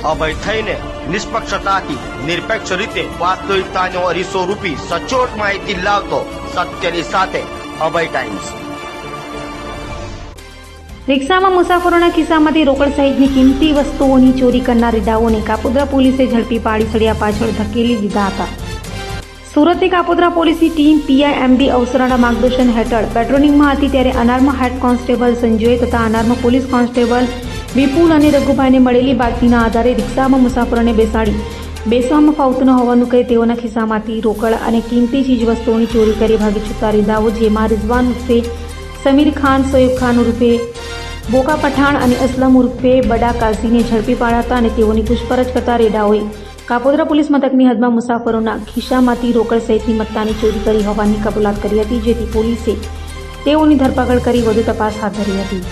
અભય થઈને નિષ્પક્ષતાથી નિરપેક્ષ રીતે વાસ્તવિકતાનો અરીસો રૂપી સચોટ માહિતી લાવતો સત્યની સાથે અભય ટાઈમ્સ। રિક્ષામાં મુસાફરોના ખિસ્સામાંથી રોકડ સહિતની કિંમતી વસ્તુઓની ચોરી કરનાર રેડાઓને કાપોદ્રા પોલીસે ઝડપી પાડી સળિયા પાછળ ધકેલી દીધા હતા। સુરતની કાપોદ્રા પોલીસની ટીમ PIMD અવસરાના માર્ગદર્શન હેઠળ પેટ્રોલિંગમાં હતી ત્યારે અનારમાં હેડ કોન્સ્ટેબલ સંજય તથા અનારમાં પોલીસ કોન્સ્ટેબલ વિપુલ અને રઘુભાઈને મળેલી બાતમીના આધારે રિક્ષામાં મુસાફરોને બેસવામાં ફાવતું ન હોવાનું કહી તેઓના ખિસ્સામાંથી રોકડ અને કિંમતી ચીજવસ્તુઓની ચોરી કરી ભાગી છૂટતા રેડાઓ જેમાં રિઝવાન ઉર્ફે સમીર ખાન, સોએબ ખાન ઉર્ફે બોકા પઠાણ અને અસલમ ઉર્ફે બડા કાઝીને ઝડપી પાડ્યા અને તેઓની પૂછપરછ કરતા રેડાઓએ કાપોદ્રા પોલીસ મથકની હદમાં મુસાફરોના ખિસ્સામાંથી રોકડ સહિતની મત્તાની ચોરી કરી હોવાની કબૂલાત કરી હતી, જેથી પોલીસે તેઓની ધરપકડ કરી વધુ તપાસ હાથ ધરી હતી।